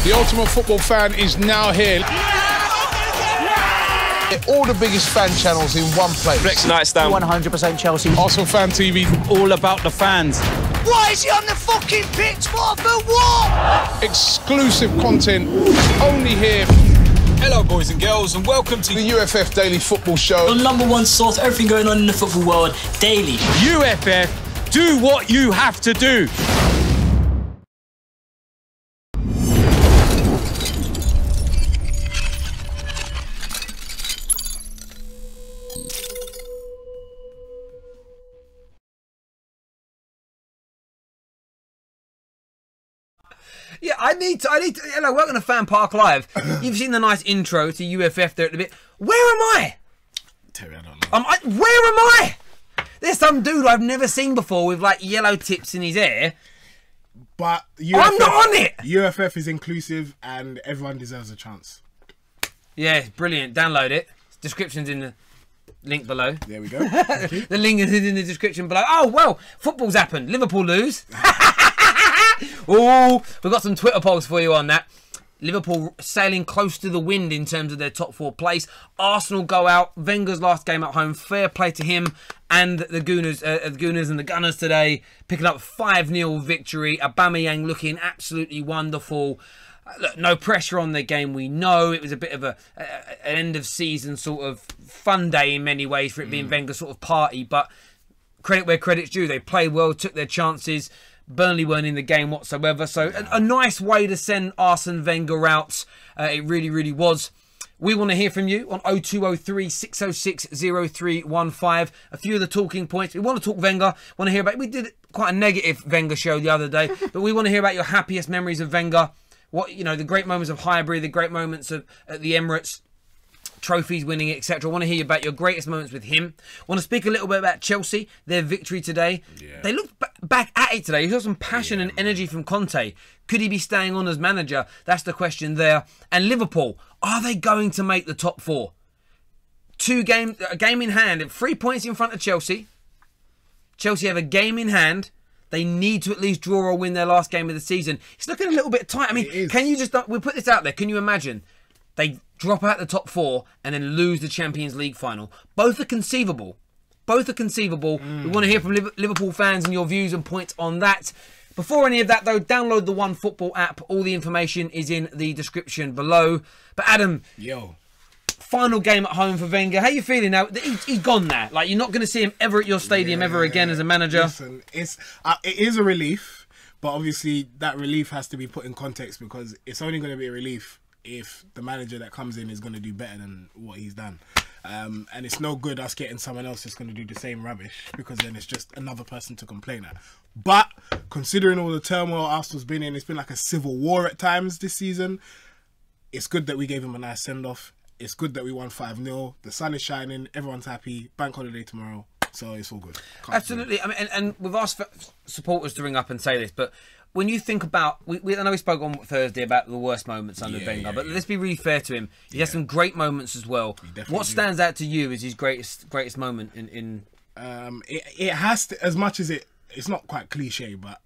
The ultimate football fan is now here. All the biggest fan channels in one place. Next night stand. 100% Chelsea. Arsenal Fan TV. All about the fans. Why is he on the fucking pitch? What for what? Exclusive content only here. Hello, boys and girls, and welcome to The UFF Daily Football Show. The #1 source, everything going on in the football world, daily. UFF. Do what you have to do. Yeah, I need to, you know, working on FanPark Live. You've seen the nice intro to UFF there at the bit. Where am I? Terry, I don't know. Where am I? There's some dude I've never seen before with like yellow tips in his hair. But UFF, I'm not on it. UFF is inclusive and everyone deserves a chance. Yeah, brilliant. Download it. Description's in the link below. There we go. The link is in the description below. Oh, well, football's happened. Liverpool lose. Oh, we've got some Twitter polls for you on that. Liverpool sailing close to the wind in terms of their top 4 place. Arsenal go out. Wenger's last game at home. Fair play to him and the Gooners and the Gunners today, picking up 5-0 victory. Aubameyang looking absolutely wonderful. Look, no pressure on their game. We know it was a bit of an end of season sort of fun day in many ways for it being Wenger's sort of party. But credit where credit's due. They played well, took their chances. Burnley weren't in the game whatsoever. So a nice way to send Arsene Wenger out. It really, really was. We want to hear from you on 0203 606 0315. A few of the talking points. We want to talk Wenger. Want to hear about. We did quite a negative Wenger show the other day, but we want to hear about your happiest memories of Wenger. What, you know, the great moments of Highbury, the great moments of at the Emirates, trophies winning, etc. I want to hear about your greatest moments with him. I want to speak a little bit about Chelsea, their victory today. Yeah. They looked back at it today. You saw some passion and energy from Conte. Could he be staying on as manager? That's the question there. And Liverpool, are they going to make the top 4? A game in hand, 3 points in front of Chelsea. Chelsea have a game in hand. They need to at least draw or win their last game of the season. It's looking a little bit tight. I mean, can you just, we'll put this out there. Can you imagine? They drop out the top 4 and then lose the Champions League final. Both are conceivable. Both are conceivable. We want to hear from Liverpool fans and your views and points on that. Before any of that, though, download the OneFootball app. All the information is in the description below. But Adam, final game at home for Wenger. How are you feeling now? He's gone now. Like, you're not going to see him ever at your stadium ever again as a manager. Listen, it is a relief, but obviously that relief has to be put in context because it's only going to be a relief if the manager that comes in is going to do better than what he's done. And it's no good us getting someone else that's going to do the same rubbish because then it's just another person to complain at. But considering all the turmoil Arsenal's been in, it's been like a civil war at times this season. It's good that we gave him a nice send-off. It's good that we won 5-0. The sun is shining. Everyone's happy. Bank holiday tomorrow. So it's all good. Absolutely. I mean, and we've asked supporters to ring up and say this, but when you think about, I know we spoke on Thursday about the worst moments under Wenger, but let's be really fair to him. He has some great moments as well. What stands out to you as his greatest moment in? It has to, as much as it's not quite cliche, but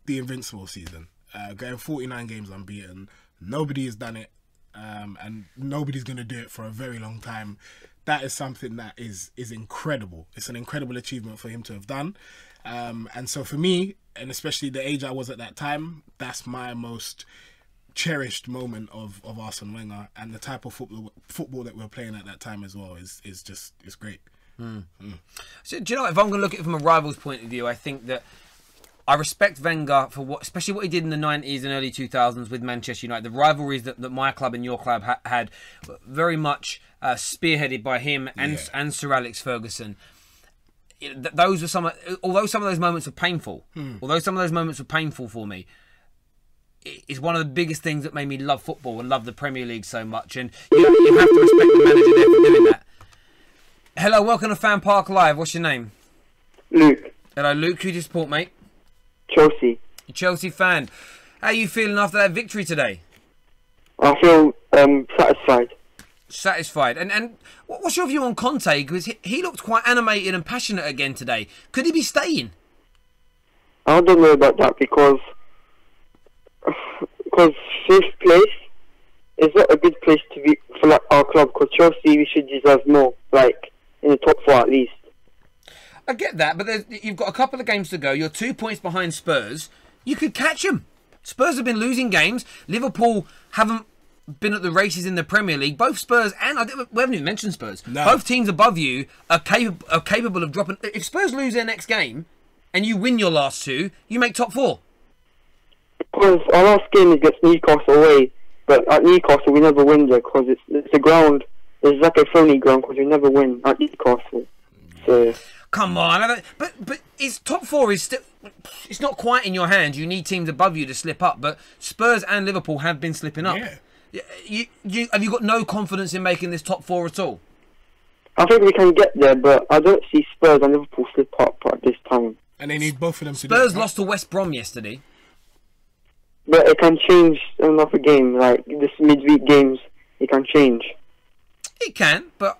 the Invincible season, going 49 games unbeaten. Nobody has done it, and nobody's going to do it for a very long time. That is something that is incredible. It's an incredible achievement for him to have done. And so for me, and especially the age I was at that time, that's my most cherished moment of Arsene Wenger, and the type of football that we were playing at that time as well is great. So do you know, if I'm going to look at it from a rival's point of view, I think that I respect Wenger for especially what he did in the 90s and early 2000s with Manchester United. The rivalries that my club and your club had very much spearheaded by him and Sir Alex Ferguson. Those were although some of those moments were painful, for me, it's one of the biggest things that made me love football and love the Premier League so much. And you have to respect the manager there for doing that. Hello, welcome to FanPark Live. What's your name? Luke. Hello, Luke. Who do you support, mate? Chelsea. You're a Chelsea fan. How are you feeling after that victory today? I feel satisfied. Satisfied. And what's your view on Conte? Because he looked quite animated and passionate again today. Could he be staying? I don't know about that because because 5th place is not a good place to be for like, our club. Because Chelsea, we should deserve more, like in the top 4 at least. I get that, but you've got a couple of games to go. You're 2 points behind Spurs. You could catch them. Spurs have been losing games. Liverpool haven't been at the races in the Premier League. Both Spurs and we haven't even mentioned Spurs. No. Both teams above you are capable of dropping. If Spurs lose their next game and you win your last 2, you make top 4. Because our last game is against Newcastle away, but at Newcastle we never win there because it's a ground. It's like a phony ground because we never win at Newcastle. So. Come on, but it's top 4 is still. It's not quite in your hands. You need teams above you to slip up. But Spurs and Liverpool have been slipping up. Yeah. Have you got no confidence in making this top 4 at all? I think we can get there, but I don't see Spurs and Liverpool slip up at this time. And they need both of them to do Spurs it. lost to West Brom yesterday. But it can change another game, like this midweek games. It can change. It can, but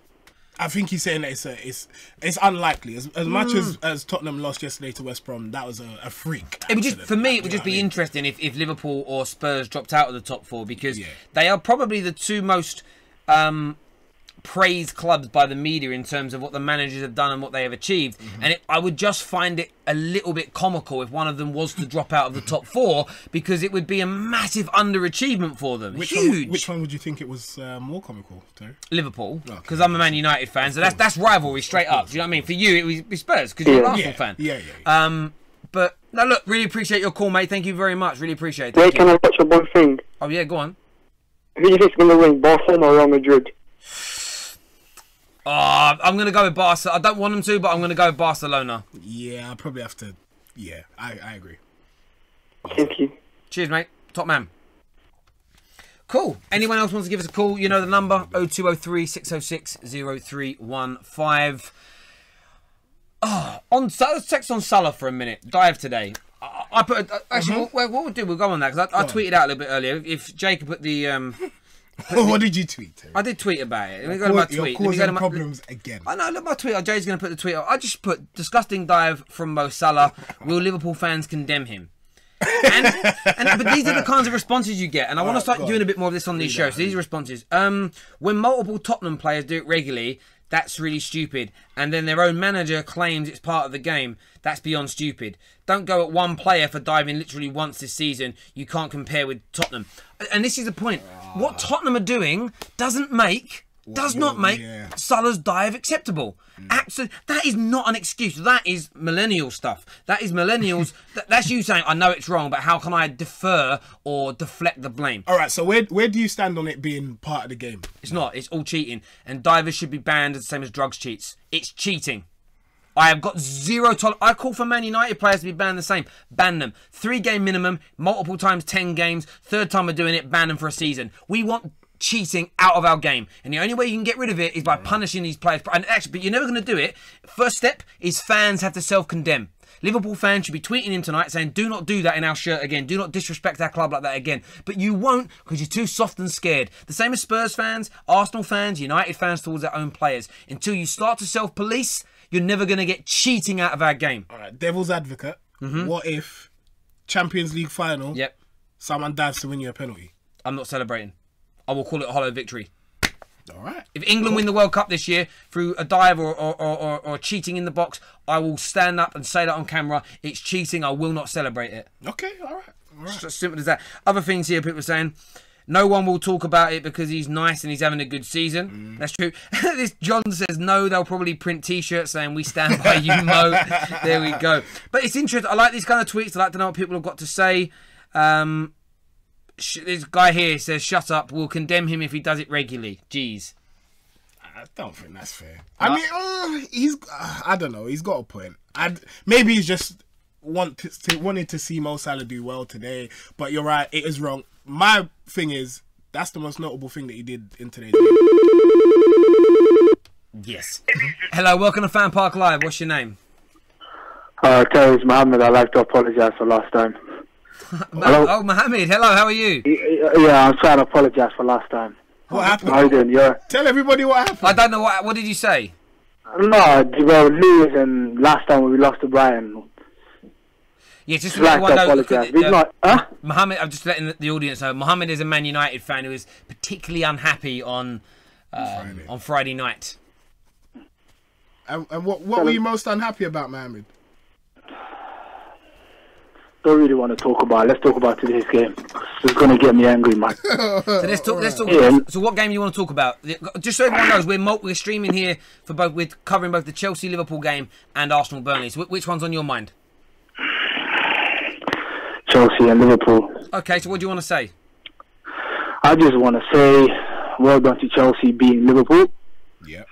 I think he's saying that it's unlikely. As much as Tottenham lost yesterday to West Brom, that was a freak. it would just for me it would just be interesting if Liverpool or Spurs dropped out of the top 4 because they are probably the 2 most praised clubs by the media in terms of what the managers have done and what they have achieved. And I would just find it a little bit comical if one of them was to drop out of the top 4 because it would be a massive underachievement for them. Huge. Which one would you think it was more comical, Terry? Liverpool, because I'm a Man United fan, so that's rivalry straight up. Do you know what I mean? For you, it would be Spurs because you're an Arsenal fan. Yeah. But no, look, really appreciate your call, mate. Thank you very much. Really appreciate it. Wait, can I touch on one thing? Oh yeah, go on. Who do you think's going to win, Barcelona or Real Madrid? I'm going to go with Barca. I don't want them to, but I'm going to go with Barcelona. Yeah, I'll probably have to. Yeah, I agree. Thank you. Cheers, mate. Top man. Cool. Anyone else wants to give us a call? You know the number 0203 606 0315. Let's text on Salah for a minute. Dive today. I put actually. What we'll do? We'll go on that because I tweeted out a little bit earlier. If Jake could put the. What did you tweet, Terry? I did tweet about it. Let me go to my tweet. You're causing problems again. I know, look, my tweet. Jay's going to put the tweet up. I just put disgusting dive from Mo Salah. Will Liverpool fans condemn him? But these are the kinds of responses you get, and I want to start doing a bit more of this on these shows. So these are responses. When multiple Tottenham players do it regularly, that's really stupid. And then their own manager claims it's part of the game. That's beyond stupid. Don't go at one player for diving literally once this season. You can't compare with Tottenham. And this is the point. What Tottenham are doing does not make Salah's dive acceptable. Absolutely. That is not an excuse. That is millennial stuff. That is millennials. That's you saying, I know it's wrong, but how can I defer or deflect the blame? All right, so where do you stand on it being part of the game? It's not. It's all cheating. And divers should be banned the same as drugs cheats. It's cheating. I have got zero tolerance. I call for Man United players to be banned the same. Ban them. 3-game minimum, multiple times 10 games. Third time we're doing it, ban them for a season. We want cheating out of our game. And the only way you can get rid of it is by punishing these players. And actually, but you're never going to do it. First step is fans have to self-condemn. Liverpool fans should be tweeting him tonight saying, do not do that in our shirt again. Do not disrespect our club like that again. But you won't because you're too soft and scared. The same as Spurs fans, Arsenal fans, United fans towards their own players. Until you start to self-police, you're never going to get cheating out of our game. All right, devil's advocate. What if Champions League final, someone dives to win you a penalty? I'm not celebrating. I will call it a hollow victory. All right. If England win the World Cup this year through a dive or cheating in the box, I will stand up and say that on camera. It's cheating. I will not celebrate it. Okay, all right. It's as simple as that. Other things here, people are saying, no one will talk about it because he's nice and he's having a good season. That's true. This John says, no, they'll probably print T-shirts saying, we stand by you, Mo. There we go. But it's interesting. I like these kind of tweets. I like to know what people have got to say. This guy here says, shut up. We'll condemn him if he does it regularly. Jeez. I don't think that's fair. I mean, I don't know. He's got a point. Maybe he's just wanted to see Mo Salah do well today. But you're right. It is wrong. My thing is, that's the most notable thing that he did in today's game. Yes. Hello, welcome to FanPark Live. What's your name? Terry, it's Mohammed. I'd like to apologise for last time. Oh, Mohammed. Hello, how are you? Yeah, I'm trying to apologise for last time. What happened? How you doing? Yeah. Tell everybody what happened. I don't know what did you say? No, we were losing last time when we lost to Brighton. Yeah, just to I'd let like everyone to know. apologise. He's not. Huh? Mohammed, I'm just letting the audience know. Mohammed is a Man United fan who is particularly unhappy on Friday night. And what were you most unhappy about, Mohammed? Don't really want to talk about it. Let's talk about today's game. It's going to get me angry, man. So let's talk. Yeah. So what game do you want to talk about? Just so everyone knows, we're streaming here for both. We're covering both the Chelsea Liverpool game and Arsenal Burnley. So which one's on your mind? Chelsea and Liverpool. Okay, so what do you want to say? I just want to say, well done to Chelsea beating Liverpool. Yeah.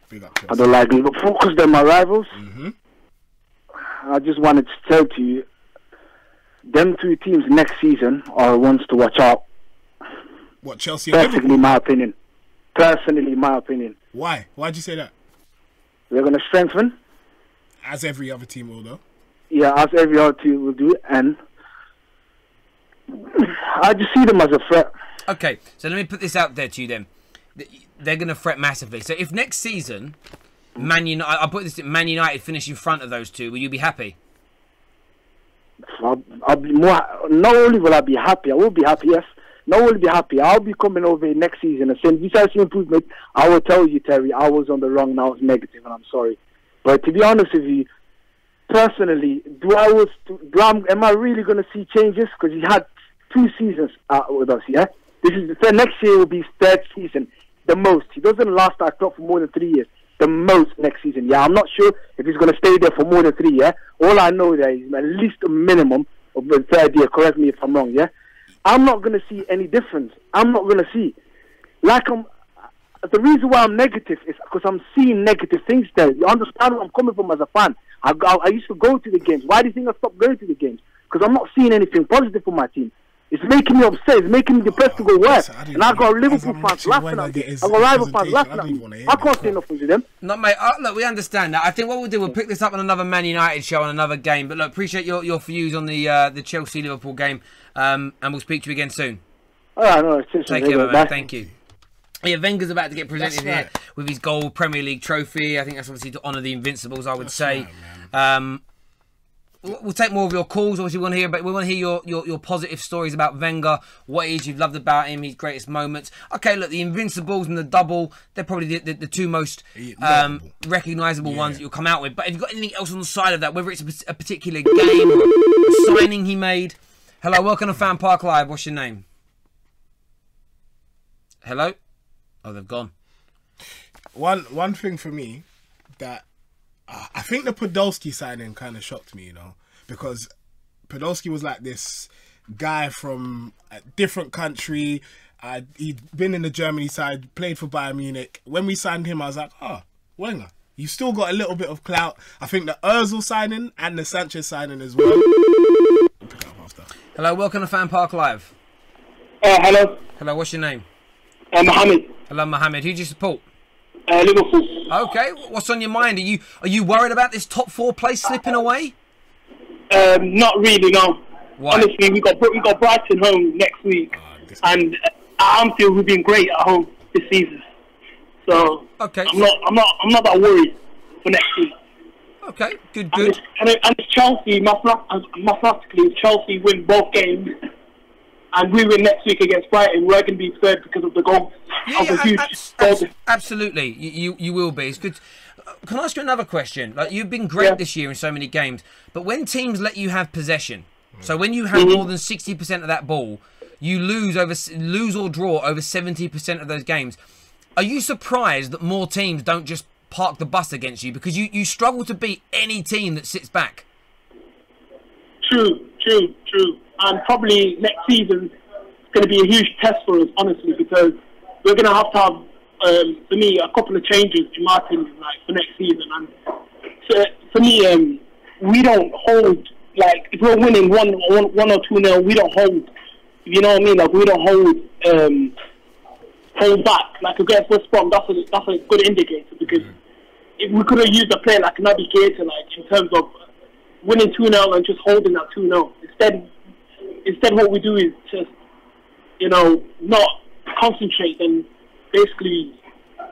Big up Chelsea. I don't like Liverpool because they're my rivals. Mm-hmm. I just wanted to tell to you, them two teams next season are ones to watch out. What, Chelsea and Liverpool? Personally, my opinion. Why? Why'd you say that? They're going to strengthen. As every other team will, though. Yeah, as every other team will do. And I just see them as a threat. Okay, so let me put this out there to you then. They're going to threat massively. So if next season, Man United finish in front of those two, will you be happy? I'll be more. Not only will I be happy, I will be happy. Yes, not only be happy. I'll be coming over here next season and saying, "If I see improvement, I will tell you, Terry, I was on the wrong. And I was negative, and I'm sorry." But to be honest with you, personally, am I really going to see changes? Because he had 2 seasons with us. Yeah, this is the next year will be his 3rd season, the most. He doesn't last at club for more than 3 years. The most next season. Yeah, I'm not sure if he's going to stay there for more than 3 years. All I know there is at least a minimum of the 3rd year. Correct me if I'm wrong. Yeah, I'm not going to see any difference. I'm not going to see. The reason why I'm negative is because I'm seeing negative things there. You understand where I'm coming from as a fan? I used to go to the games. Why do you think I stopped going to the games? Because I'm not seeing anything positive for my team. It's making me upset. It's making me depressed to go work. And I got Liverpool fans laughing at me. I got rival fans laughing at me. I can't say nothing to them. No, mate. Look, we understand that. I think what we'll do, we'll pick this up on another Man United show on another game. But look, appreciate your views on the Chelsea Liverpool game, and we'll speak to you again soon. All right, no, take care, man. Thank you. Yeah, Wenger's about to get presented here with his gold Premier League trophy. I think that's obviously to honour the Invincibles, I would say. Right, we'll take more of your calls. Obviously, we want to hear your positive stories about Wenger. What it is you've loved about him, his greatest moments. Okay, look, the Invincibles and the double, they're probably the two most recognisable ones that you'll come out with. But have you got anything else on the side of that, whether it's a particular game or a signing he made? Hello, welcome to FanPark Live. What's your name? Hello? Oh, they've gone. One thing for me that I think the Podolski signing kind of shocked me, because Podolski was like this guy from a different country. He'd been in the Germany side, played for Bayern Munich. When we signed him, I was like, Wenger, you still got a little bit of clout. I think the Ozil signing and the Sanchez signing as well. Hello, welcome to FanPark Live. Hello. Hello, what's your name? Mohammed. Hello, Mohammed. Who do you support? Liverpool. Okay, what's on your mind? Are you worried about this top 4 place slipping away? Not really, no. Why? Honestly, we got Brighton home next week, and at Anfield we've been great at home this season. So okay, I'm not that worried for next week. Okay, good. And it's Chelsea. Mathematically, if Chelsea win both games, and we win next week against Brighton, we're going to be 3rd because of the goal. Absolutely, you will be. It's good. Can I ask you another question? Like, you've been great this year in so many games, but when teams let you have possession, so when you have more than 60% of that ball, you lose or draw over 70% of those games. Are you surprised that more teams don't just park the bus against you, because you struggle to beat any team that sits back? True. And probably next season it's going to be a huge test for us, honestly, because we're going to have, for me, a couple of changes in my opinion, for next season. And so, for me, we don't hold, if we're winning 1 or 2-0, we don't hold. You know what I mean? We don't hold back. Against West Brom, that's a good indicator, because if we could have used a player like Naby Keita, in terms of winning 2-0 and just holding that 2-0. Instead, what we do is just, not concentrate and basically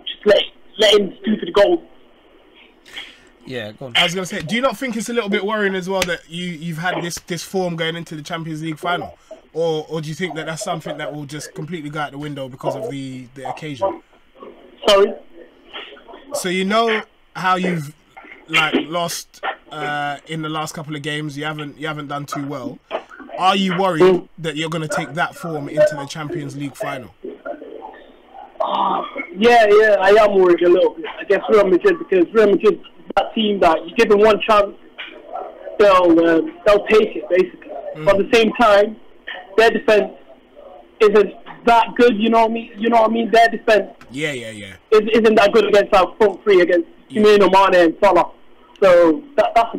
just let in stupid goals. Yeah, go on. I was going to say, do you not think it's a little bit worrying as well that you've had this form going into the Champions League final? Or do you think that that's something that will just completely go out the window because of the occasion? Sorry? So you know how you've lost in the last couple of games, you haven't done too well. Are you worried that you're going to take that form into the Champions League final? Yeah, I am worried a little bit against Real Madrid, because Real Madrid, that team that you give them one chance, they'll take it basically. But at the same time, their defense isn't that good. You know what I mean? Their defense isn't that good against our front three, against Firmino, Mane, and Salah. So that's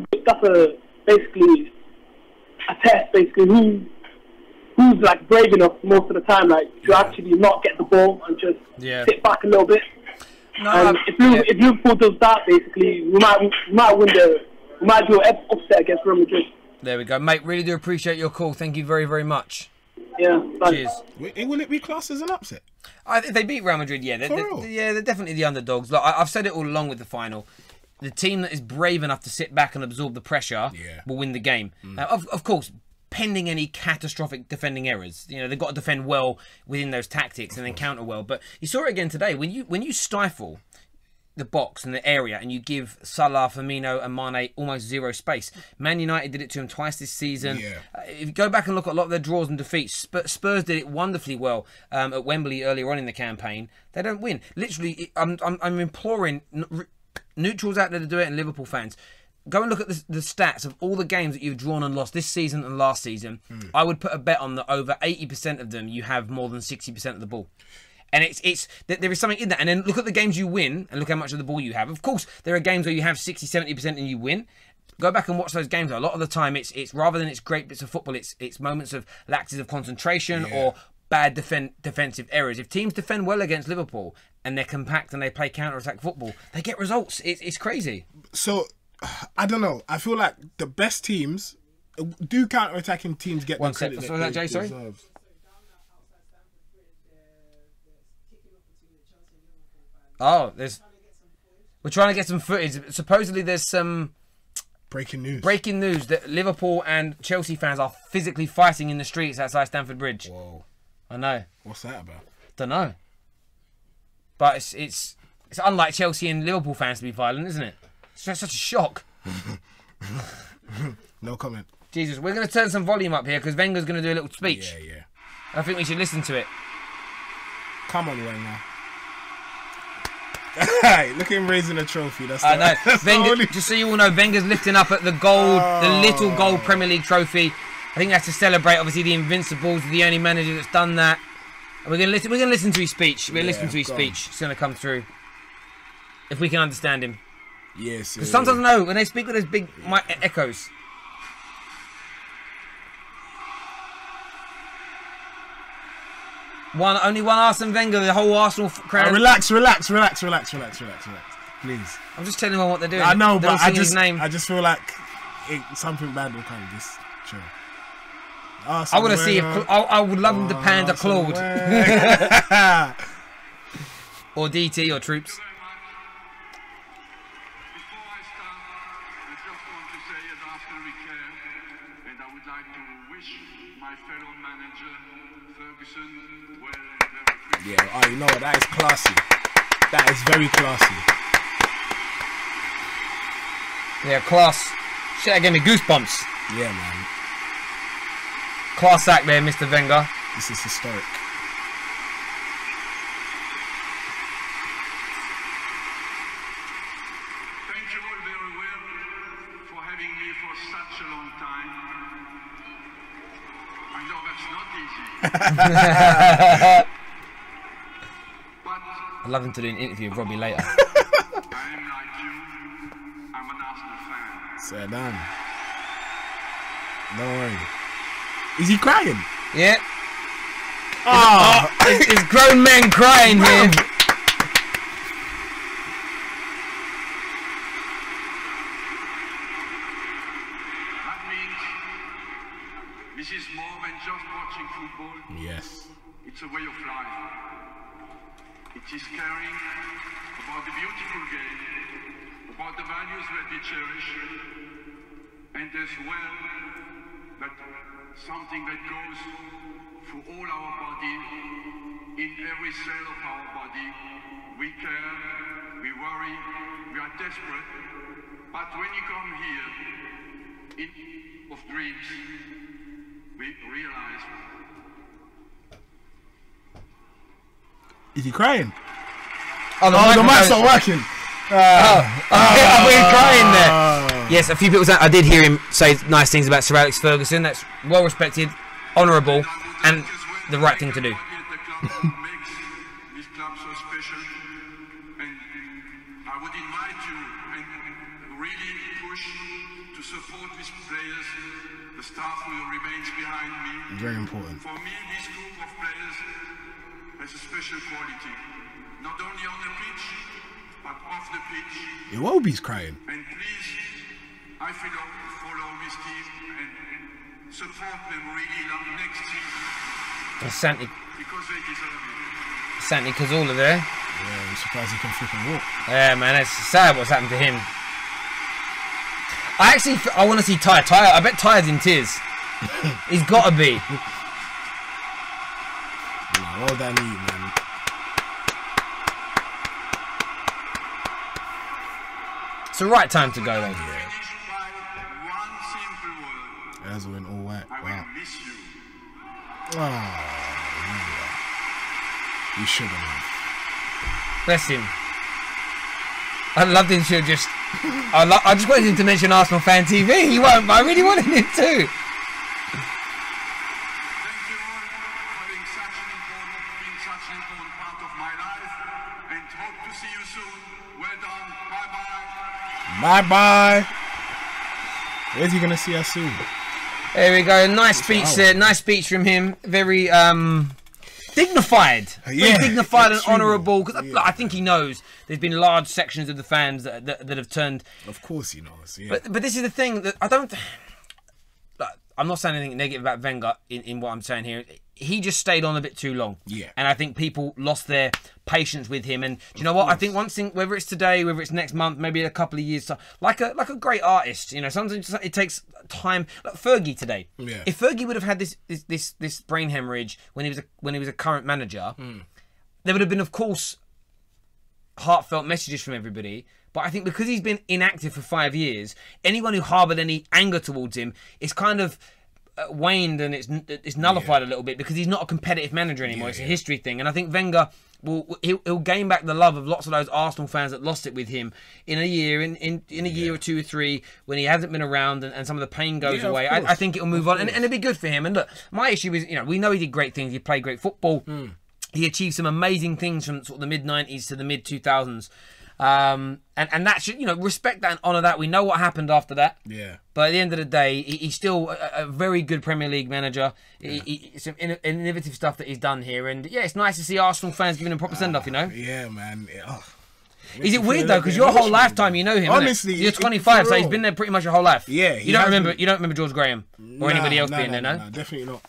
basically a test. Basically, who's like brave enough most of the time, like to actually not get the ball and just sit back a little bit. And if Liverpool does that, basically, we might do an upset against Real Madrid. There we go, mate. Really do appreciate your call. Thank you very, very much. Yeah. Cheers. Will it be classed as an upset? If they beat Real Madrid, they're definitely the underdogs. Look, I've said it all along with the final. The team that is brave enough to sit back and absorb the pressure will win the game. Now, of course, pending any catastrophic defending errors. You know, they've got to defend well within those tactics and then counter well. But you saw it again today. When you stifle the box and the area and you give Salah, Firmino and Mane almost zero space. Man United did it to him twice this season. If you go back and look at a lot of their draws and defeats, Spurs did it wonderfully well at Wembley earlier on in the campaign. They don't win. Literally, I'm imploring neutrals out there to do it and Liverpool fans. Go and look at the stats of all the games that you've drawn and lost this season and last season. I would put a bet on that over 80% of them you have more than 60% of the ball. And there is something in that. And then look at the games you win and look how much of the ball you have. Of course, there are games where you have 60, 70% and you win. Go back and watch those games. A lot of the time, it's rather than it's great bits of football, it's moments of laxity of concentration or bad defensive errors. If teams defend well against Liverpool and they're compact and they play counter-attack football, they get results. It's crazy. So, I don't know. I feel like the best teams, do counter-attacking teams get the credit that they deserve? Oh, we're trying to get some footage. Supposedly there's some breaking news that Liverpool and Chelsea fans are physically fighting in the streets outside Stamford Bridge. Whoa. I know. What's that about? Don't know. But it's unlike Chelsea and Liverpool fans to be violent, isn't it? It's just such a shock. No comment. Jesus, we're going to turn some volume up here because Wenger's going to do a little speech. Yeah. I think we should listen to it. Come on, Wenger. Hey, look at him raising a trophy. I know. Wenger, just so you all know, Wenger's lifting up at the little gold Premier League trophy. I think that's to celebrate, obviously, the Invincibles, the only manager that's done that. And we're going to listen to his speech. We're going to listen to his speech. It's going to come through. If we can understand him. Yes. Because sometimes I know when they speak with those big echoes. Only one Arsene Wenger, the whole Arsenal crowd. Relax. Please. I'm just telling them what they're doing. I know, but I just feel like something bad will come. Just chill. I want to see if I would love him to pan to Claude or DT or Troops. Yeah, you know what? That is classy. That is very classy. Yeah, class. Shit, that gave me goosebumps. Yeah, man. Class act there, Mr. Wenger. This is historic. Thank you all very well for having me for such a long time. I know that's not easy. I'd love him to do an interview with Robbie later. I'm like you. I'm an Arsenal fan. Sit down. Don't worry. Is he crying? Yeah. Oh, it's grown men crying here. That means this is more than just watching football. Yes. It's a way of life. It is caring about the beautiful game, about the values that we cherish, and as well that something that goes through all our body, in every cell of our body. We care, we worry, we are desperate, but when you come here in of dreams, we realize. Is he crying? Oh, the mic's not working. I thought he was crying there. Yes, a few people. I did hear him say nice things about Sir Alex Ferguson. That's well respected, honourable, and the right thing to do. Makes this club so special, and I would invite you and really push to support these players. The staff who remains behind me. Very important. For me, this group of players has a special quality, not only on the pitch, but off the pitch. Iwobi's crying. And please, I follow this team and support them really next season. Santi, because they deserve it. Santi Cazorla there. Yeah, I'm surprised he can flip and walk. Yeah, man, it's sad what's happened to him. I want to see Ty. I bet Ty's in tears. He's got to be. Yeah, well done, you, man. It's the right time to go, though. Yeah. As went all white. Wow. Oh, you shouldn't have. Bless him. I loved him to just. I just wanted him to mention Arsenal Fan TV. He won't, but I really wanted him to. Thank you all for being such an important part of my life, and hope to see you soon. Well done. Bye bye. Bye bye. Where's he gonna see us soon? There we go. Nice speech there. Nice speech from him. Very dignified. Yeah, very dignified and extremely. honourable. Because I think he knows there's been large sections of the fans that have turned. Of course he knows. Yeah. But this is the thing that I don't. I'm not saying anything negative about Wenger in what I'm saying here. He just stayed on a bit too long. Yeah. And I think people lost their patience with him. And do you know what? I think one thing, whether it's today, whether it's next month, maybe in a couple of years, like a great artist, you know, sometimes it takes time. Like Fergie today. Yeah. If Fergie would have had this brain hemorrhage when he was a current manager, there would have been, of course, heartfelt messages from everybody. But I think because he's been inactive for 5 years, anyone who harboured any anger towards him is kind of waned and it's nullified a little bit because he's not a competitive manager anymore. It's a history thing. And I think Wenger he'll gain back the love of lots of those Arsenal fans that lost it with him in a year, in a year or 2 or 3 when he hasn't been around and some of the pain goes away. I think it'll move on and it'll be good for him. And look, my issue is, you know, we know he did great things. He played great football. He achieved some amazing things from sort of the mid-90s to the mid-2000s. And that should, you know, respect that and honour that. We know what happened after that. Yeah. But at the end of the day, he's still a very good Premier League manager. Some innovative stuff that he's done here. And yeah, it's nice to see Arsenal fans giving him proper send-off, you know? Yeah, man. Is it weird though? Because your whole lifetime, you know him. Honestly, you're 25, so he's been there pretty much your whole life. Yeah. You don't remember George Graham or anybody else being there, no? No, definitely not.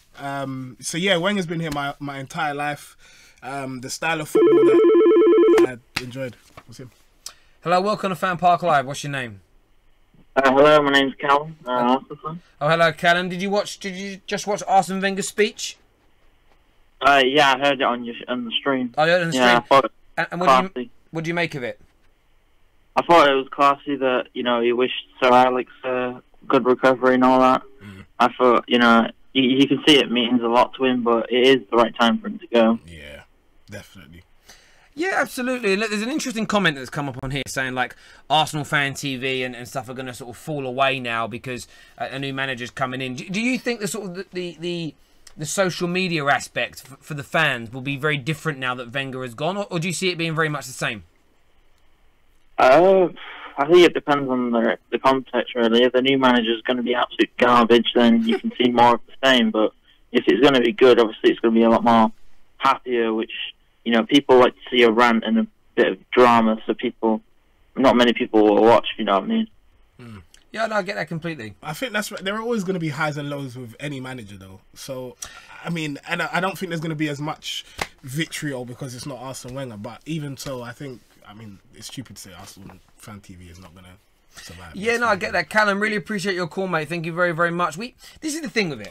So yeah, Wenger's been here my entire life. The style of football that I enjoyed was him. Hello, welcome to FanPark Live. What's your name? Hello, my name's Callum. Oh, hello, Callum. Did you just watch Arsene Wenger's speech? Yeah, I heard it on the stream. Oh, you heard it on the stream? I thought it and what do you make of it? I thought it was classy that, you know, he wished Sir Alex a good recovery and all that. I thought, you know, you can see it means a lot to him, but it is the right time for him to go. Yeah, definitely. Yeah, absolutely. Look, there's an interesting comment that's come up on here saying like Arsenal Fan TV and stuff are going to sort of fall away now because a new manager's coming in. Do you think the sort of the social media aspect for the fans will be very different now that Wenger has gone, or do you see it being very much the same? I think it depends on the context, really. If the new manager's going to be absolute garbage, then you can see more of the same. But if it's going to be good, obviously it's going to be a lot more happier, which, you know, people like to see a rant and a bit of drama, so not many people will watch, if you know what I mean. Yeah, no, I get that completely. I think that's right. There are always going to be highs and lows with any manager, though. So, I mean, and I don't think there's going to be as much vitriol because it's not Arsene Wenger. But even so, I think I mean, it's stupid to say Arsenal fan TV is not going to survive. Yeah, no, I get that. Callum, really appreciate your call, mate. Thank you very, very much. This is the thing with it.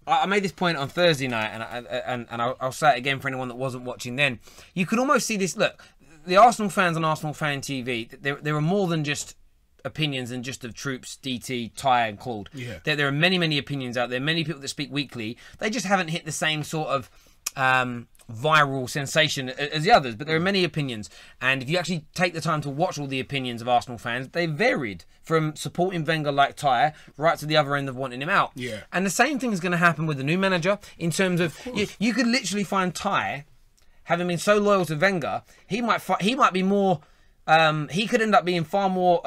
I made this point on Thursday night, and I'll say it again for anyone that wasn't watching then. You can almost see this. Look, the Arsenal fans on Arsenal Fan TV, there are more than just opinions and just of Troops, DT, Ty and Claude. Yeah. There are many, many opinions out there, many people that speak weekly. They just haven't hit the same sort of viral sensation as the others, but there are many opinions, and if you actually take the time to watch all the opinions of Arsenal fans, they varied from supporting Wenger like Ty right to the other end of wanting him out. Yeah. And the same thing is going to happen with the new manager in terms of you could literally find Ty, having been so loyal to Wenger, he might be more he could end up being far more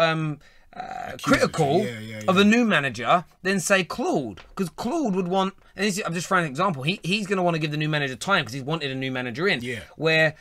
critical of a new manager than say Claude, because Claude would want, and I'm just throwing an example, he's going to want to give the new manager time because he's wanted a new manager in, where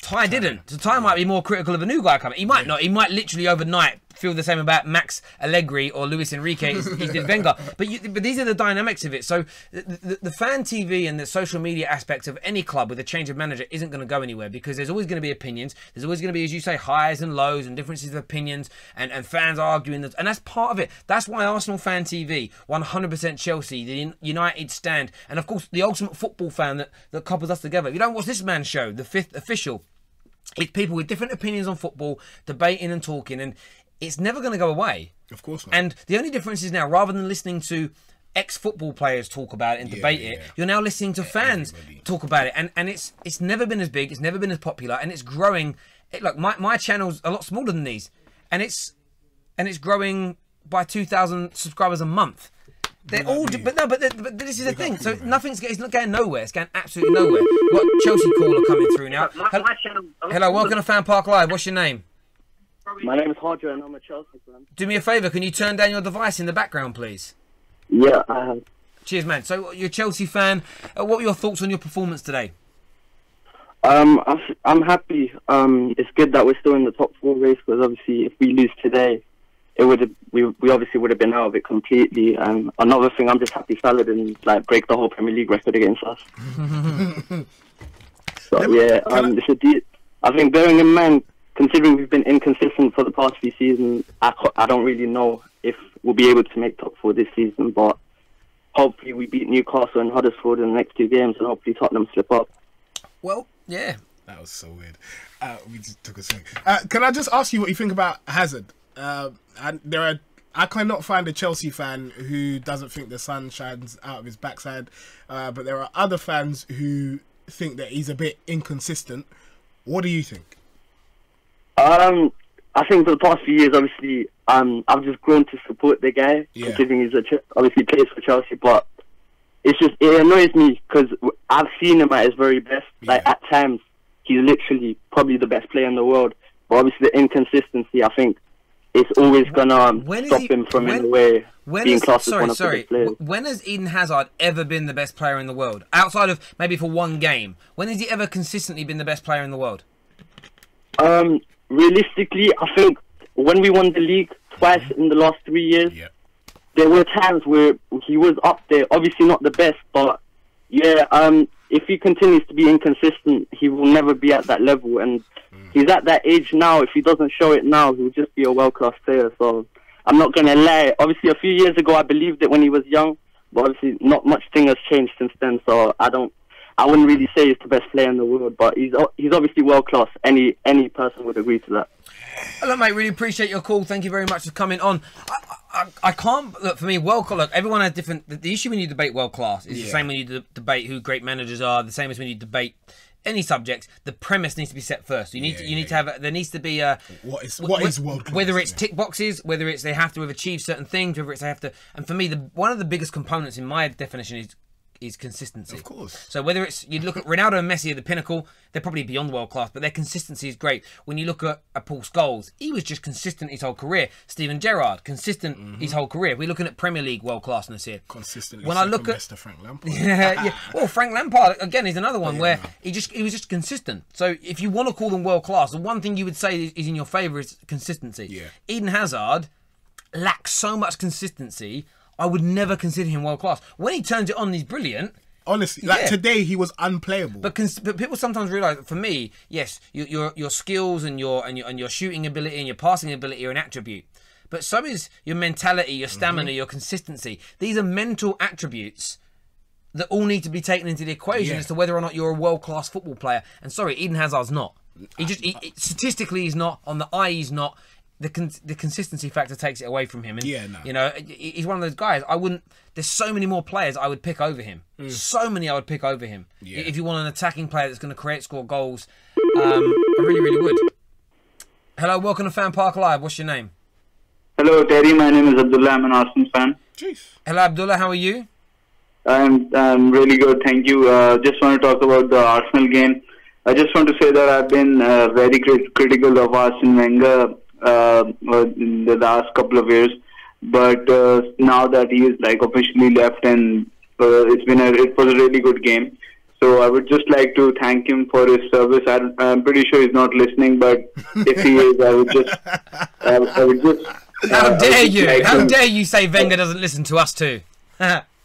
Ty didn't. So Ty might be more critical of a new guy coming. He might not. He might literally overnight feel the same about Max Allegri or Luis Enrique as he did Wenger. But these are the dynamics of it. So the fan TV and the social media aspect of any club with a change of manager isn't going to go anywhere, because there's always going to be opinions. There's always going to be, as you say, highs and lows and differences of opinions and fans arguing. And that's part of it. That's why Arsenal Fan TV, 100% Chelsea, the United stand, and of course the ultimate football fan that couples us together. You don't watch this man's show, The Fifth Official. It's people with different opinions on football, debating and talking, and it's never going to go away. Of course not. And the only difference is now, rather than listening to ex-football players talk about it and debate it, you're now listening to fans talk about it. And it's never been as big, it's never been as popular, and it's growing. Look, my channel's a lot smaller than these, and it's growing by 2,000 subscribers a month. They're all, but this is the thing. So it's not going nowhere. It's going absolutely nowhere. We've got Chelsea caller coming through now. Hello, welcome to FanPark Live. What's your name? My name is Hodger and I'm a Chelsea fan. Do me a favour, can you turn down your device in the background, please? Yeah, I have. Cheers, man. So you're a Chelsea fan. What were your thoughts on your performance today? I'm happy. It's good that we're still in the top 4 race, because obviously if we lose today, we obviously would have been out of it completely. And another thing, I'm just happy Salah didn't break the whole Premier League record against us. So yeah, I think bearing in mind, considering we've been inconsistent for the past few seasons, I don't really know if we'll be able to make top 4 this season. But hopefully we beat Newcastle and Huddersfield in the next 2 games, and hopefully Tottenham slip up. Well, yeah. That was so weird. We just took a swing. Can I just ask you what you think about Hazard? I cannot find a Chelsea fan who doesn't think the sun shines out of his backside, but there are other fans who think that he's a bit inconsistent. What do you think? I think for the past few years, obviously, I've just grown to support the guy, considering he's obviously plays for Chelsea. But it annoys me because I've seen him at his very best. At times, he's literally probably the best player in the world. But obviously, the inconsistency, I think, it's always gonna stop him from in a way being classed as one of the best players. When has Eden Hazard ever been the best player in the world? Outside of maybe for one game, when has he ever consistently been the best player in the world? Realistically, I think when we won the league twice in the last 3 years, there were times where he was up there. Obviously not the best, but yeah, if he continues to be inconsistent, he will never be at that level. And he's at that age now. If he doesn't show it now, he'll just be a world-class player. So I'm not going to lie. Obviously, a few years ago, I believed it when he was young, but obviously not much thing has changed since then. So I wouldn't really say he's the best player in the world, but he's obviously world-class. Any person would agree to that. Hello, mate. Really appreciate your call. Thank you very much for coming on. I can't look, for me, world class. Look, everyone has different. The issue when you debate world class is the same when you debate who great managers are. The same as when you debate any subject. The premise needs to be set first. You need to have. There needs to be a what is world class? Whether it's tick boxes, whether it's they have to have achieved certain things, whether it's they have to. And for me, one of the biggest components in my definition is consistency. Of course. So whether it's you look at Ronaldo and Messi at the pinnacle, they're probably beyond world class, but their consistency is great. When you look at Paul Scholes, he was just consistent his whole career. Steven Gerrard, consistent his whole career. We're looking at Premier League world classness here. Consistently. When I look at Frank Lampard. yeah. Well, Frank Lampard again is another one where he was just consistent. So if you want to call them world class, the one thing you would say is in your favour is consistency. Yeah. Eden Hazard lacks so much consistency. I would never consider him world class. When he turns it on, he's brilliant. Honestly, like today he was unplayable. But people sometimes realise that for me, yes, your skills and your shooting ability and your passing ability are an attribute. But so is your mentality, your stamina, your consistency. These are mental attributes that all need to be taken into the equation as to whether or not you're a world-class football player. And sorry, Eden Hazard's not. Statistically he's not. On the eye he's not. The consistency factor takes it away from him. And, you know, he's one of those guys. There's so many more players I would pick over him. So many I would pick over him. If you want an attacking player that's going to create, score goals, I really, really would. Hello, welcome to FanPark Live. What's your name? Hello, Terry. My name is Abdullah. I'm an Arsenal fan. Hello, Abdullah. How are you? I'm really good, thank you. Just want to talk about the Arsenal game. I just want to say that I've been very critical of Arsene Wenger in the last couple of years, but now that he is like officially left, and it was a really good game. So I would just like to thank him for his service. I'm pretty sure he's not listening, but if he is, I would just. How dare you? How dare you say Wenger doesn't listen to us too?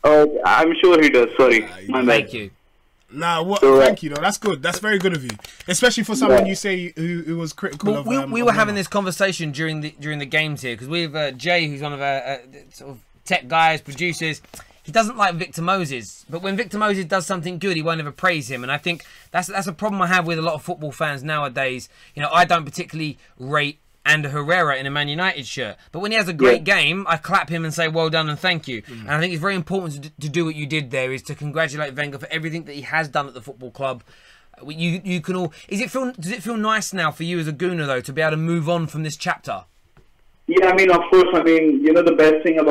Oh, I'm sure he does. Sorry, my bad. Thank you. Nah, thank you though. That's good. That's very good of you, especially for someone you say who was critical of. We were having this conversation during the games here because we have Jay, who's one of our sort of tech guys, producers. He doesn't like Victor Moses, but when Victor Moses does something good, he won't ever praise him. And I think that's a problem I have with a lot of football fans nowadays. You know, I don't particularly rate Ander Herrera in a Man United shirt, but when he has a great game, I clap him and say well done and thank you. And I think it's very important to do what you did there, is to congratulate Wenger for everything that he has done at the football club. You can all. Does it feel nice now for you as a Gooner though to be able to move on from this chapter? Yeah, I mean, of course. I mean, you know, the best thing I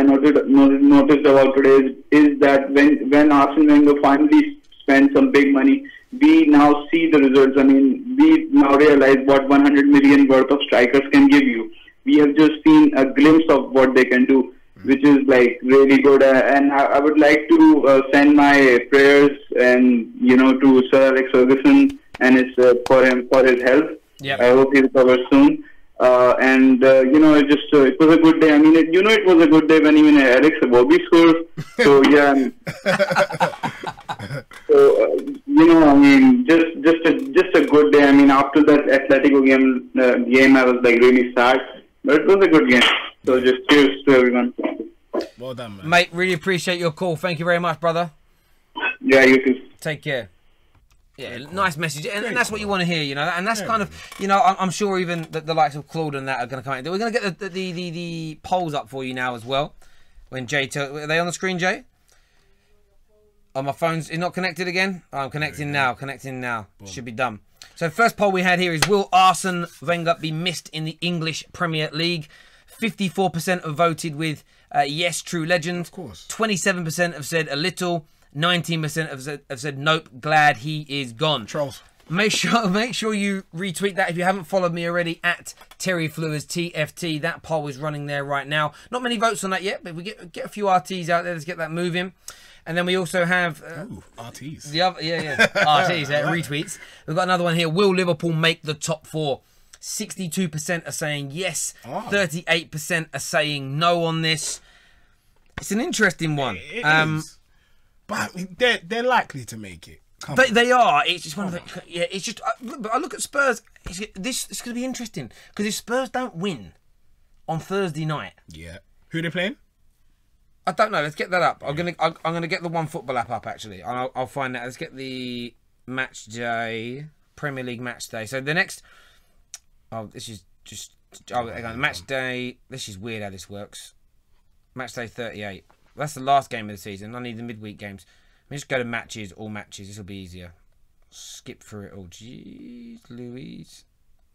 noticed about today is that when Arsene Wenger finally spent some big money, we now see the results. I mean, we now realize what 100 million worth of strikers can give you. We have just seen a glimpse of what they can do, which is like really good. And I would like to send my prayers and to Sir Alex Ferguson and for his health. I hope he recovers soon. It was a good day. I mean, it was a good day when even Alex Robbie scored. So yeah. I mean, just a good day. I mean, after that Atletico game, I was like really sad, but it was a good game. So just cheers to everyone. Well done, man. Mate, really appreciate your call. Thank you very much, brother. Yeah, you too. Take care. Yeah, nice message, and that's what you want to hear, and that's kind of, I'm sure even the likes of Claude and that are going to come in. We're going to get the polls up for you now as well. When Jay, are they on the screen, Jay? Oh, my phone's not connected again. Oh, I'm connecting now. Boom. Should be done. So first poll we had here is: will Arsene Wenger be missed in the English Premier League? 54% have voted with yes, true legend. Of course. 27% have said a little. 19% have said nope, glad he is gone. Trolls. Make sure you retweet that if you haven't followed me already at Terry Flewers TFT. That poll is running there right now. Not many votes on that yet, but if we get a few RTs out there, let's get that moving. And then we also have RTs. The other, RTs, retweets. We've got another one here. Will Liverpool make the top 4? 62% are saying yes. 38% are saying no on this. It's an interesting one. It is. But they're likely to make it. They are. It's just one of the. Yeah, it's just. But I look at Spurs. This is going to be interesting because if Spurs don't win on Thursday night, who are they playing? I don't know. Let's get that up. I'm gonna get the One Football app up actually. I'll find that. Let's get the match day, Premier League match day. So the next. Oh, this is just. Oh, hang on. Match day. This is weird how this works. Match day 38. That's the last game of the season. I need the midweek games. Let me just go to matches, all matches. This will be easier. Skip through it all. Jeez, Louise.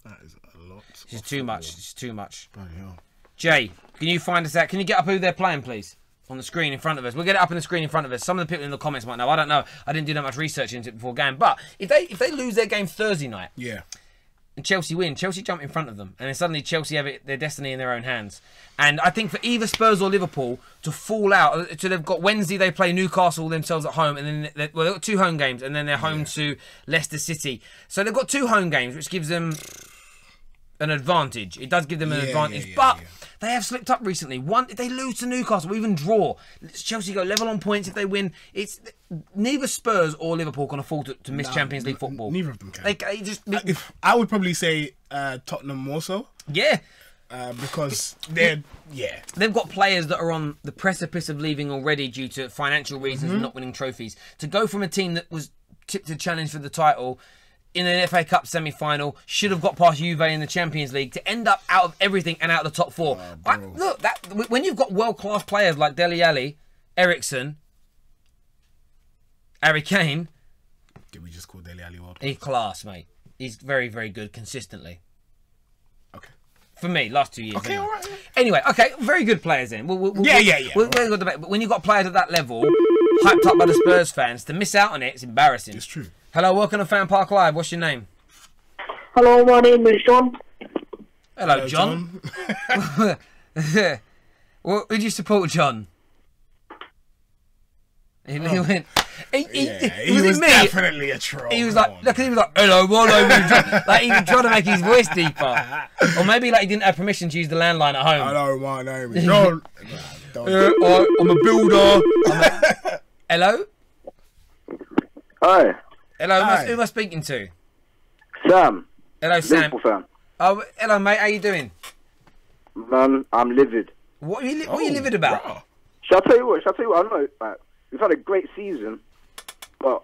That is a lot. This is too much. This is too much. Bloody hell. Jay, can you find us out? Can you get up who they're playing, please? On the screen in front of us. We'll get it up on the screen in front of us. Some of the people in the comments might know. I don't know. I didn't do that much research into it before game. But if they lose their game Thursday night, and Chelsea win, Chelsea jump in front of them, and then suddenly Chelsea have their destiny in their own hands. And I think for either Spurs or Liverpool to fall out, so they've got Wednesday they play Newcastle themselves at home, and then they've got 2 home games, and then they're home to Leicester City. So they've got 2 home games, which gives them an advantage. It does give them an advantage, but they have slipped up recently. If they lose to Newcastle, or even draw, Chelsea go level on points if they win. It's neither Spurs or Liverpool can afford to miss Champions League football. Neither of them can. They just. I would probably say Tottenham more so. Yeah. Because they've got players that are on the precipice of leaving already due to financial reasons and not winning trophies. To go from a team that was tipped to challenge for the title in an FA Cup semi-final, should have got past Juve in the Champions League, to end up out of everything and out of the top four. Look, when you've got world-class players like Dele Alli, Eriksen, Harry Kane. Did we just call Dele Alli world? He's class, mate. He's very, very good consistently. For me, last 2 years. Okay, anyway. all right. Anyway, okay, very good players then. We'll but when you've got players at that level, hyped up by the Spurs fans, to miss out on it, it's embarrassing. It's true. Hello, welcome to FanPark Live. What's your name? Hello, my name is John. Hello, John. Who do you support, John? He went. He was definitely a troll. He was like, hello, my name is John. Like he was trying to make his voice deeper, or maybe like he didn't have permission to use the landline at home. Hello, my name is John. I'm a builder. Hello. Hi. Hello. Hi. Who am I speaking to? Sam. Hello, Sam. Liverpool fan. Oh, hello, mate. How you doing? Man, I'm livid. What are you livid about? Bro. Shall I tell you what? I know, like, we've had a great season, but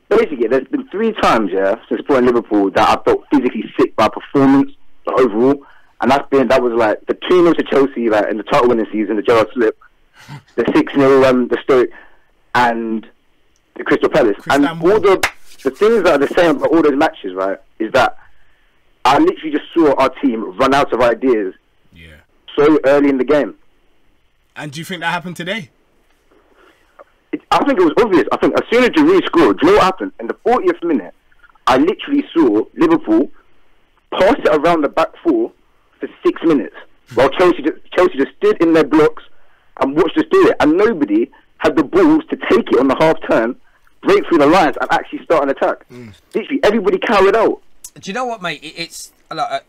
basically, there's been 3 times, since playing Liverpool that I felt physically sick by performance, like, overall, and that was like the 2-0 to Chelsea, like in the title winning season, the Gerrard slip, the 6-0, the Stoke, and the Crystal Palace, and all the things that are the same about all those matches, right, is that I literally just saw our team run out of ideas so early in the game. And do you think that happened today? I think it was obvious. I think as soon as Giroud scored, do you know what happened? In the 40th minute, I literally saw Liverpool pass it around the back 4 for 6 minutes, while Chelsea just stood in their blocks and watched us do it. And nobody had the balls to take it on the half turn, break through the lines, and actually start an attack. Literally, everybody cowered out. Do you know what, mate? It's a lot.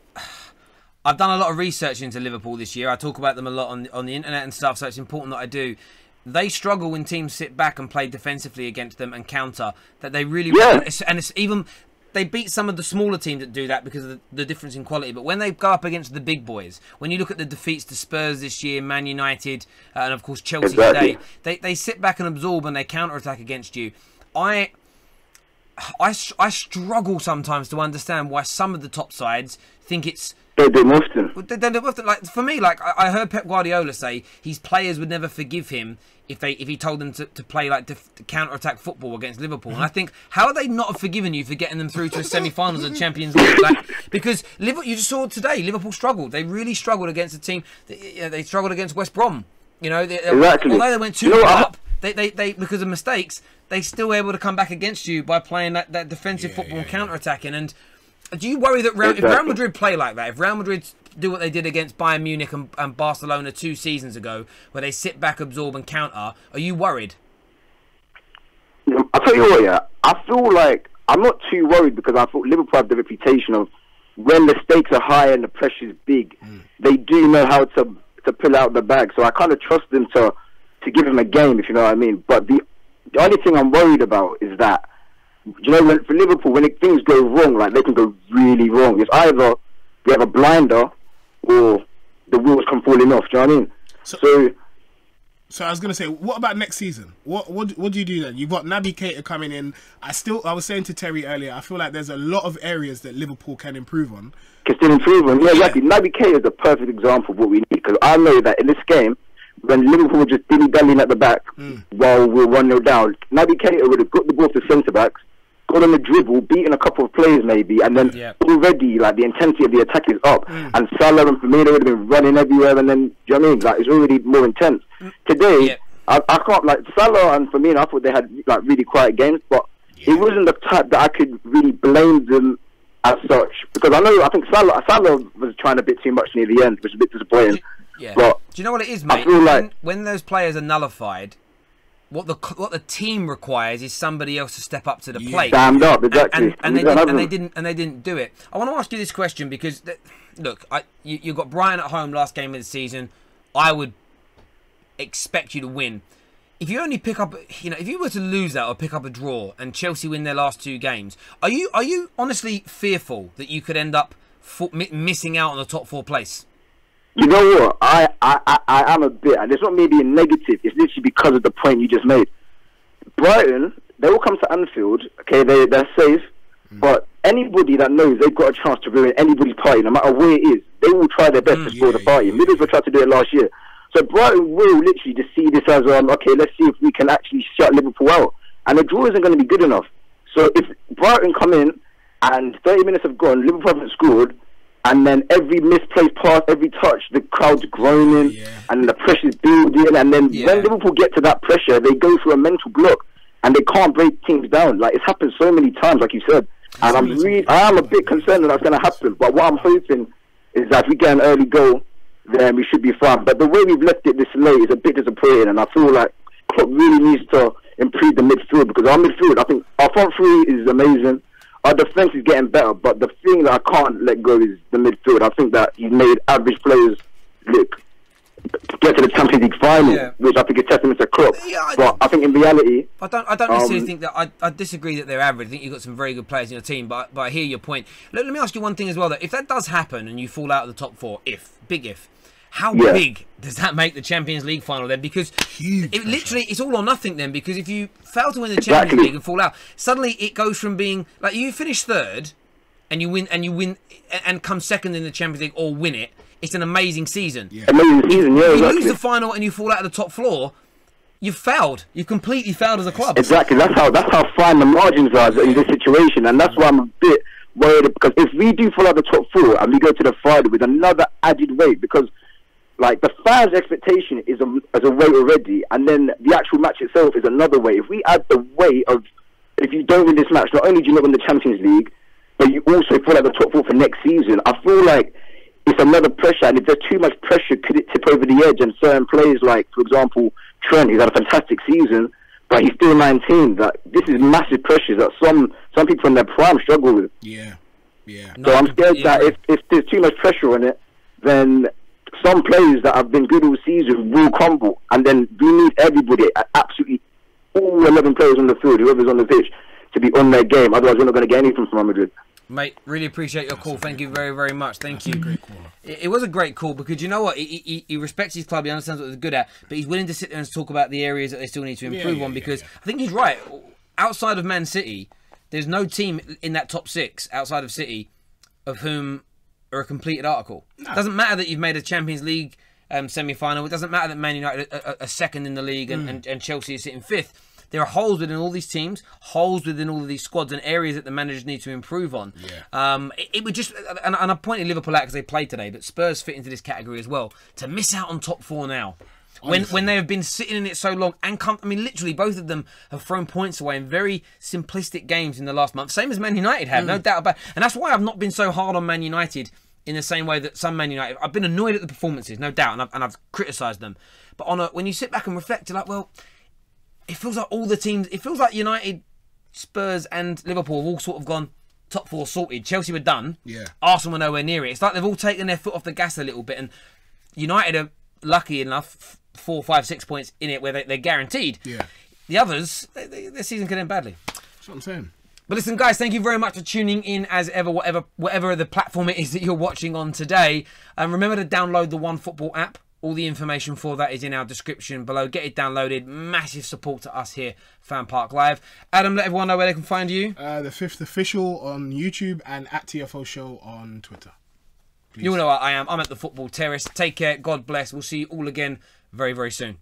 I've done a lot of research into Liverpool this year. I talk about them a lot on the internet and stuff, so it's important that I do. They struggle when teams sit back and play defensively against them and counter. That they really and it's even they beat some of the smaller teams that do that because of the difference in quality. But when they go up against the big boys, when you look at the defeats to Spurs this year, Man United, and of course Chelsea today, they sit back and absorb and they counter attack against you. I struggle sometimes to understand why some of the top sides think it's. They do often. Like for me, like I heard Pep Guardiola say his players would never forgive him if he told them to play like counter attack football against Liverpool. And I think, how are they not have forgiven you for getting them through to the semi-finals of the Champions League? Like, because Liverpool, you just saw today, Liverpool struggled. They really struggled against a team. They struggled against West Brom. You know, although they went 2 up, they because of mistakes, they still were able to come back against you by playing that defensive football and counter attacking. And do you worry that if Real Madrid play like that, if Real Madrid do what they did against Bayern Munich and Barcelona 2 seasons ago, where they sit back, absorb and counter, are you worried? I'll tell you what, I feel like I'm not too worried because I thought Liverpool have the reputation of when the stakes are high and the pressure's big, they do know how to pull out the bag. So I kind of trust them to give them a game, if you know what I mean. But the only thing I'm worried about is that, you know, for Liverpool, when things go wrong, like they can go really wrong. It's either we have a blinder or the wheels come falling off. Do you know what I mean? So I was gonna say, what about next season? What do you do then? You've got Naby Keita coming in. I was saying to Terry earlier, I feel like there's a lot of areas that Liverpool can improve on. Can still improve on. Yeah, exactly. Naby Keita is a perfect example of what we need, because I know that in this game, when Liverpool were just dilly-dallying at the back while we were 1-0 down, Naby Keita would have got the ball to centre-backs, got on the dribble, beaten a couple of players maybe, and then already like the intensity of the attack is up, and Salah and Firmino would have been running everywhere, and then, do you know what I mean? Like, it's already more intense. Today, I can't, like, Salah and Firmino, I thought they had like really quiet games, but it wasn't the type that I could really blame them as such, because I think Salah was trying a bit too much near the end, which was a bit disappointing. Yeah. But do you know what it is, mate? I feel like when those players are nullified, What the team requires is somebody else to step up to the plate. Stand up, exactly. And they didn't do it. I want to ask you this question because, look, you got Brighton at home last game of the season. I would expect you to win. If you only pick up, if you were to lose that or pick up a draw and Chelsea win their last 2 games, are you honestly fearful that you could end up missing out on the top 4 place? You know what? I am a bit, and it's not me being negative. It's literally because of the point you just made. Brighton, they will come to Anfield. Okay, they're safe, but anybody that knows they've got a chance to ruin anybody's party, no matter where it is, they will try their best to spoil the party. Middlesbrough tried to do it last year. So Brighton will literally just see this as, okay, let's see if we can actually shut Liverpool out. And the draw isn't going to be good enough. So if Brighton come in and 30 minutes have gone, Liverpool haven't scored, and then every misplaced pass, every touch, the crowd's groaning, and the pressure's building, and then when Liverpool get to that pressure, they go through a mental block, and they can't break teams down. Like, it's happened so many times, like you said. And I am a bit concerned that that's going to happen. But what I'm hoping is that if we get an early goal, then we should be fine. But the way we've left it this late is a bit disappointing, and I feel like Klopp really needs to improve the midfield, because our midfield, I think our front three is amazing. Our defence is getting better, but the thing that I can't let go is the midfield. I think that he's made average players get to the Champions League final, which I think is testament to Klopp. But I think in reality, I don't necessarily think that. I disagree that they're average. I think you've got some very good players in your team, but I hear your point. Let me ask you one thing as well, though. If that does happen and you fall out of the top 4, big if, how big does that make the Champions League final then? Because it's all or nothing then. Because if you fail to win the Champions League and fall out, suddenly it goes from being like you finish 3rd and you win and come 2nd in the Champions League or win it. It's an amazing season. Amazing season, If you lose the final and you fall out of the top floor, you've failed. You've completely failed as a club. Exactly. That's how fine the margins are in this situation, and that's why I'm a bit worried, because if we do fall out of the top 4 and we go to the final with another added weight, because like the fans' expectation is a weight already, and then the actual match itself is another weight. If we add the weight of, if you don't win this match, not only do you not win the Champions League, but you also fall out of the top 4 for next season, I feel like it's another pressure, and if there's too much pressure, could it tip over the edge? And certain players, like for example Trent, he's had a fantastic season, but he's still 19. That this is massive pressures that some people in their prime struggle with. So I'm scared that if there's too much pressure on it, then some players that have been good all season will crumble, and then we need everybody, absolutely all 11 players on the field, whoever's on the pitch, to be on their game. Otherwise, we're not going to get anything from Real Madrid. Mate, really appreciate your call. Thank you very, very much. Thank you. Great call. It was a great call, because you know what? He respects his club. He understands what they're good at, but he's willing to sit there and talk about the areas that they still need to improve on, because I think he's right. Outside of Man City, there's no team in that top 6 outside of City of whom are a completed article. It doesn't matter that you've made a Champions League semi-final. It doesn't matter that Man United are 2nd in the league and Chelsea is sitting 5th. There are holes within all these teams, holes within all of these squads, and areas that the managers need to improve on. It would just, and I pointed Liverpool out because they played today, but Spurs fit into this category as well. To miss out on top 4 now, when they have been sitting in it so long, and literally both of them have thrown points away in very simplistic games in the last month, same as Man United have, no doubt about it. And that's why I've not been so hard on Man United in the same way that some Man United. I've been annoyed at the performances, no doubt, and I've criticised them. But when you sit back and reflect, you're like, well, it feels like all the teams, it feels like United, Spurs and Liverpool have all sort of gone top 4 sorted. Chelsea were done. Arsenal were nowhere near it. It's like they've all taken their foot off the gas a little bit, and United are lucky enough 4, 5, 6 points in it where they're guaranteed. The others, their season could end badly. That's what I'm saying. But listen, guys, thank you very much for tuning in as ever, whatever the platform it is that you're watching on today. And remember to download the OneFootball app. All the information for that is in our description below. Get it downloaded. Massive support to us here, FanPark Live. Adam, let everyone know where they can find you. The 5th Official on YouTube and at TFO Show on Twitter. Please. You all know what I am. I'm at the Football Terrace. Take care. God bless. We'll see you all again very, very soon.